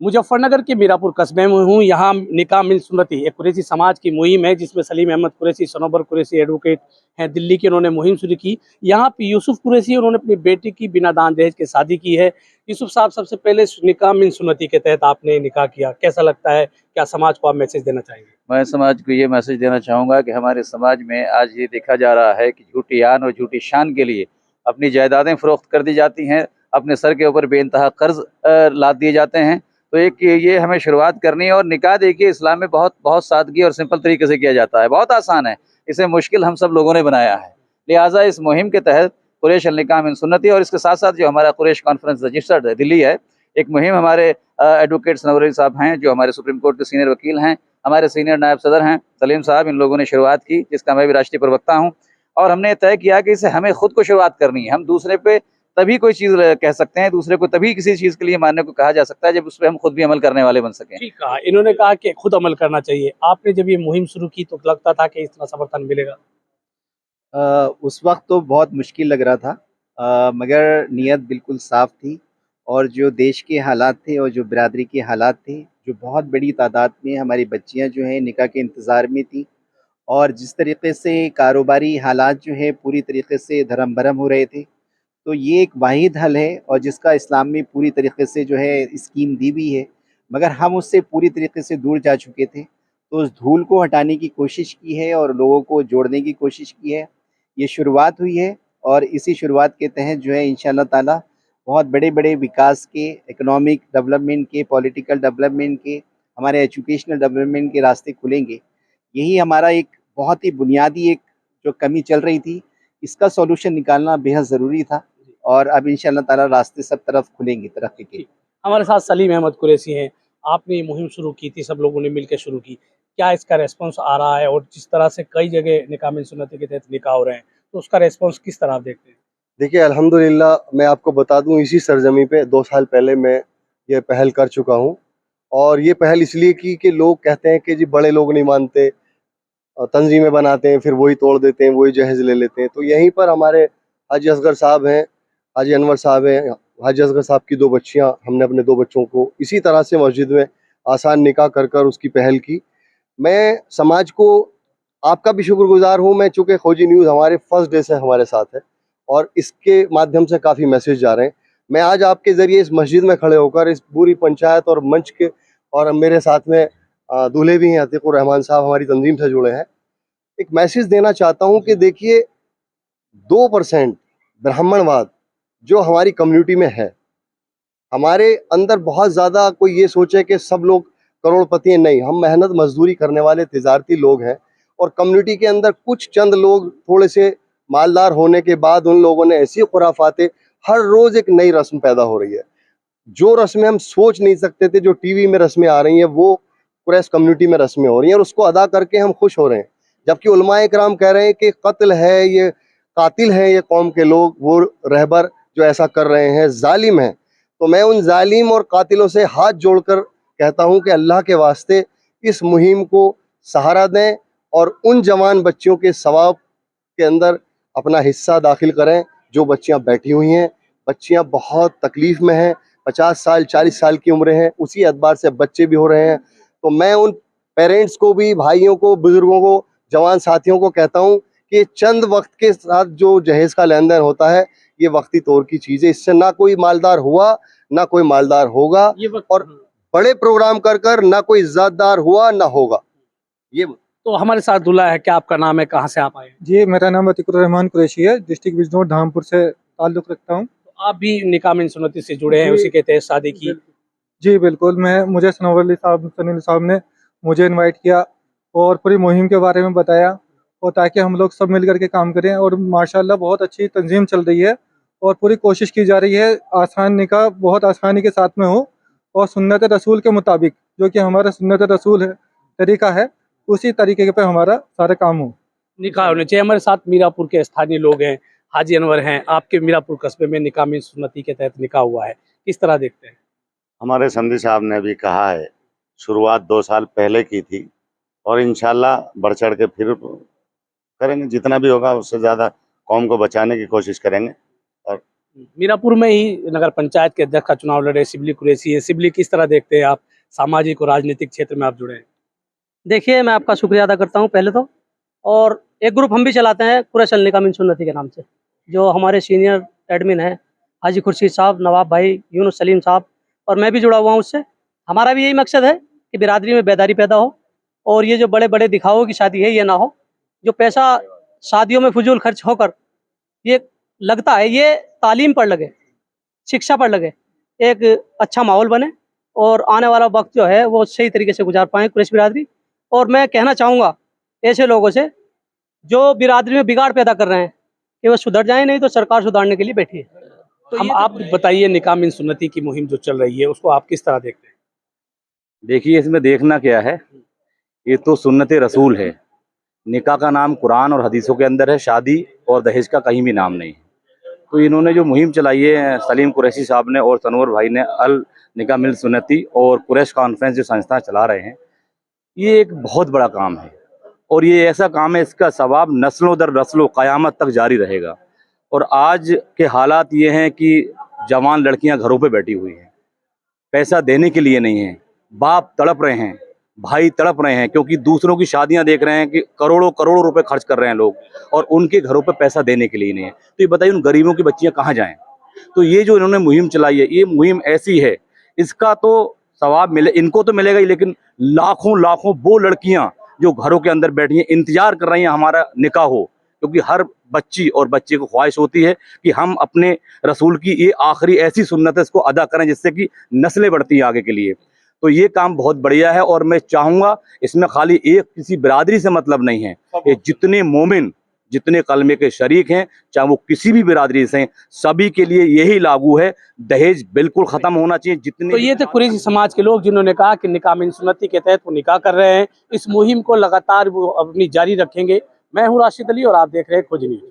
मुजफ्फरनगर के मीरापुर कस्बे में हूँ। यहाँ निकाह मिल सुन्नती एक कुरैशी समाज की मुहिम है, जिसमें सलीम अहमद कुरैशी, सनोबर कुरैशी एडवोकेट हैं दिल्ली के, उन्होंने मुहिम शुरू की। यहाँ पे यूसुफ कुरैशी, उन्होंने अपनी बेटी की बिना दान दहेज के शादी की है। यूसुफ साहब, सबसे पहले निकाह मिल सुन्नती के तहत आपने निकाह किया, कैसा लगता है? क्या समाज को आप मैसेज देना चाहेंगे? मैं समाज को ये मैसेज देना चाहूँगा कि हमारे समाज में आज ये देखा जा रहा है कि झूठी आन और झूठी शान के लिए अपनी जायदादें फ़रोख्त कर दी जाती हैं, अपने सर के ऊपर बेइंतहा कर्ज़ लाद दिए जाते हैं। तो एक ये हमें शुरुआत करनी है। और निकाह देखिए इस्लाम में बहुत बहुत सादगी और सिंपल तरीके से किया जाता है, बहुत आसान है। इसे मुश्किल हम सब लोगों ने बनाया है। लिहाजा इस मुहिम के तहत कुरैश अल निकाह मिन सुन्नती और इसके साथ साथ जो हमारा कुरैश कॉन्फ्रेंस रजिस्टर्ड है दिल्ली है, एक मुहिम हमारे एडवोकेट सनोवर अली साहब हैं, जो हमारे सुप्रीम कोर्ट के सीनियर वकील हैं, हमारे सीनियर नायब सदर हैं सलीम साहब, इन लोगों ने शुरुआत की, जिसका मैं भी राष्ट्रीय प्रवक्ता हूँ। और हमने तय किया कि इसे हमें खुद को शुरुआत करनी है। हम दूसरे पे तभी कोई चीज़ कह सकते हैं, दूसरे को तभी किसी चीज़ के लिए मानने को कहा जा सकता है जब उस पे हम खुद भी अमल करने वाले बन सकें। ठीक कहा, इन्होंने कहा कि खुद अमल करना चाहिए। आपने जब ये मुहिम शुरू की तो लगता था कि इतना समर्थन मिलेगा? उस वक्त तो बहुत मुश्किल लग रहा था, मगर नीयत बिल्कुल साफ़ थी। और जो देश के हालात थे और जो बिरादरी के हालात थे, जो बहुत बड़ी तादाद में हमारी बच्चियां जो हैं निकाह के इंतज़ार में थी, और जिस तरीके से कारोबारी हालात जो है पूरी तरीके से धर्म भरम हो रहे थे, तो ये एक वाहिद हल है और जिसका इस्लाम में पूरी तरीके से जो है स्कीम दी हुई है। मगर हम उससे पूरी तरीके से दूर जा चुके थे, तो उस धूल को हटाने की कोशिश की है और लोगों को जोड़ने की कोशिश की है। ये शुरुआत हुई है और इसी शुरुआत के तहत जो है इंशाअल्लाह ताला बहुत बड़े-बड़े विकास के, इकोनॉमिक डेवलपमेंट के, पॉलिटिकल डेवलपमेंट के, हमारे एजुकेशनल डेवलपमेंट के रास्ते खुलेंगे। यही हमारा एक बहुत ही बुनियादी एक जो कमी चल रही थी, इसका सॉल्यूशन निकालना बेहद ज़रूरी था। और अब इंशाअल्लाह ताला रास्ते सब तरफ खुलेंगे तरक्की के। हमारे साथ सलीम अहमद कुरैशी हैं। आपने ये मुहिम शुरू की थी, सब लोगों ने मिलकर शुरू की। क्या इसका रिस्पॉन्स आ रहा है? और जिस तरह से कई जगह निकाह मिल सुन्नती के तहत निकाह हो रहे हैं, तो उसका रिस्पॉन्स किस तरह आप देखते हैं? देखिए अल्हम्दुलिल्लाह, मैं आपको बता दूं, इसी सरजमी पे 2 साल पहले मैं ये पहल कर चुका हूं। और ये पहल इसलिए की कि लोग कहते हैं कि जी बड़े लोग नहीं मानते, तंजीमें बनाते हैं, फिर वही तोड़ देते हैं, वही जहेज़ ले लेते हैं। तो यहीं पर हमारे हाजी असगर साहब हैं, हाजी अनवर साहब हैं, हाजी असगर साहब की 2 बच्चियाँ, हमने अपने 2 बच्चों को इसी तरह से मस्जिद में आसान निकाह कर कर उसकी पहल की। मैं समाज को आपका भी शुक्रगुज़ार हूँ। मैं चूँकि खोजी न्यूज़ हमारे फर्स्ट डे से हमारे साथ है और इसके माध्यम से काफ़ी मैसेज जा रहे हैं। मैं आज आपके ज़रिए इस मस्जिद में खड़े होकर इस पूरी पंचायत और मंच के, और मेरे साथ में दूल्हे भी हैं, अतीकुर रहमान साहब हमारी तंजीम से जुड़े हैं, एक मैसेज देना चाहता हूँ कि देखिए 2% ब्राह्मणवाद जो हमारी कम्युनिटी में है, हमारे अंदर बहुत ज़्यादा कोई ये सोचे कि सब लोग करोड़पति हैं, नहीं, हम मेहनत मजदूरी करने वाले तिजारती लोग हैं। और कम्युनिटी के अंदर कुछ चंद लोग थोड़े से मालदार होने के बाद उन लोगों ने ऐसी खुराफातें, हर रोज़ एक नई रस्म पैदा हो रही है। जो रस्में हम सोच नहीं सकते थे, जो टीवी में रस्में आ रही हैं, वो कुरैश कम्युनिटी में रस्में हो रही हैं और उसको अदा करके हम खुश हो रहे हैं। जबकि उलमाए किराम कह रहे हैं कि कत्ल है, ये कातिल हैं, ये कौम के लोग, वो रहबर जो ऐसा कर रहे हैं ज़ालिम हैं। तो मैं उन ज़ालिम और कातिलों से हाथ जोड़कर कहता हूँ कि अल्लाह के वास्ते इस मुहिम को सहारा दें और उन जवान बच्चियों के सवाब के अंदर अपना हिस्सा दाखिल करें जो बच्चियां बैठी हुई हैं। बच्चियां बहुत तकलीफ़ में हैं, 50 साल 40 साल की उम्र हैं, उसी एतबार से बच्चे भी हो रहे हैं। तो मैं उन पेरेंट्स को भी, भाइयों को, बुज़ुर्गों को, जवान साथियों को कहता हूँ कि चंद वक्त के साथ जो जहेज़ का लेन देन होता है, ये वक्ती तौर की चीज़ है। इससे ना कोई मालदार हुआ, ना कोई मालदार होगा, ये वक्त और बड़े प्रोग्राम कर कर ना कोई इज़्ज़तदार हुआ ना होगा। ये तो हमारे साथ दूल्हा है, क्या आपका नाम है? कहाँ से आप आए हैं? जी, मेरा नाम अतीकुर रहमान कुरैशी है, डिस्ट्रिक्ट बिजनौर धामपुर से ताल्लुक़ रखता हूँ। तो आप भी निकाह मिल सुन्नती से जुड़े हैं, जी, उसी के तहत शादी की। जी बिल्कुल, मुझे सनोवर साहब ने मुझे इनवाइट किया और पूरी मुहिम के बारे में बताया, और ताकि हम लोग सब मिल कर के काम करें। और माशाल्लाह बहुत अच्छी तंज़ीम चल रही है और पूरी कोशिश की जा रही है आसान निकाह बहुत आसानी के साथ में हो और सुन्नत रसूल के मुताबिक, जो कि हमारा सुन्नत रसूल है, तरीका है, उसी तरीके पे हमारा सारा काम हो। निकाह होने चाहिए। हमारे साथ मीरापुर के स्थानीय लोग हैं, हाजी अनवर हैं। आपके मीरापुर कस्बे में निकाह मिल सुन्नती के तहत निकाह हुआ है, किस तरह देखते हैं? हमारे संधी साहब ने भी कहा है, शुरुआत 2 साल पहले की थी और इंशाल्लाह बढ़ चढ़ के फिर करेंगे, जितना भी होगा उससे ज़्यादा कौम को बचाने की कोशिश करेंगे। और मीरापुर में ही नगर पंचायत के अध्यक्ष का चुनाव लड़े शिबली कुरैशी है। शिबली, किस तरह देखते हैं आप, सामाजिक और राजनीतिक क्षेत्र में आप जुड़े हैं? देखिए, मैं आपका शुक्रिया अदा करता हूँ पहले तो। और एक ग्रुप हम भी चलाते हैं कुरैश निकाह मिन सुन्नती के नाम से, जो हमारे सीनियर एडमिन हैं हाजी खुर्शीद साहब, नवाब भाई, यूनुस सलीम साहब, और मैं भी जुड़ा हुआ हूँ उससे। हमारा भी यही मकसद है कि बिरादरी में बेदारी पैदा हो, और ये जो बड़े बड़े दिखावों की शादी है ये ना हो। जो पैसा शादियों में फजूल खर्च होकर ये लगता है, ये तालीम पर लगे, शिक्षा पर लगे, एक अच्छा माहौल बने और आने वाला वक्त जो है वो सही तरीके से गुजार पाएँ कुरैश बिरादरी। और मैं कहना चाहूँगा ऐसे लोगों से जो बिरादरी में बिगाड़ पैदा कर रहे हैं कि वो सुधर जाएं, नहीं तो सरकार सुधारने के लिए बैठी है। तो हम आप बताइए, निकाह मिन सुन्नती की मुहिम जो चल रही है उसको आप किस तरह देखते हैं? देखिए, इसमें देखना क्या है, ये तो सुन्नत रसूल है। निकाह का नाम कुरान और हदीसों के अंदर है, शादी और दहेज का कहीं भी नाम नहीं है। तो इन्होंने जो मुहिम चलाई है सलीम कुरैशी साहब ने और तनवर भाई ने, अल निकाह मिल सुन्नती और कुरैश कॉन्फ्रेंस जो संस्था चला रहे हैं, ये एक बहुत बड़ा काम है। और ये ऐसा काम है, इसका सवाब नस्लों दर नस्लों क़यामत तक जारी रहेगा। और आज के हालात ये हैं कि जवान लड़कियां घरों पे बैठी हुई हैं, पैसा देने के लिए नहीं है, बाप तड़प रहे हैं, भाई तड़प रहे हैं, क्योंकि दूसरों की शादियां देख रहे हैं कि करोड़ों करोड़ों रुपए खर्च कर रहे हैं लोग, और उनके घरों पे पैसा देने के लिए नहीं है। तो ये बताइए, उन गरीबों की बच्चियां कहाँ जाएं? तो ये जो इन्होंने मुहिम चलाई है, ये मुहिम ऐसी है, इसका तो सवाब मिले, इनको तो मिलेगा ही, लेकिन लाखों लाखों वो लड़कियां जो घरों के अंदर बैठी हैं, इंतजार कर रही हैं हमारा निकाह हो, क्योंकि हर बच्ची और बच्चे को ख्वाहिश होती है कि हम अपने रसूल की ये आखिरी ऐसी सुन्नत है इसको अदा करें जिससे कि नस्लें बढ़ती हैं आगे के लिए। तो ये काम बहुत बढ़िया है, और मैं चाहूँगा इसमें खाली एक किसी बिरादरी से मतलब नहीं है, ये जितने मोमिन, जितने कलमे के शरीक हैं, चाहे वो किसी भी बिरादरी से हैं, सभी के लिए यही लागू है। दहेज बिल्कुल ख़त्म होना चाहिए। जितने तो ये थे कुरैशी समाज के लोग जिन्होंने कहा कि निकाह मिन सुन्नती के तहत वो निकाह कर रहे हैं। इस मुहिम को लगातार वो अपनी जारी रखेंगे। मैं हूँ राशिद अली और आप देख रहे हैं खोज न्यूज़।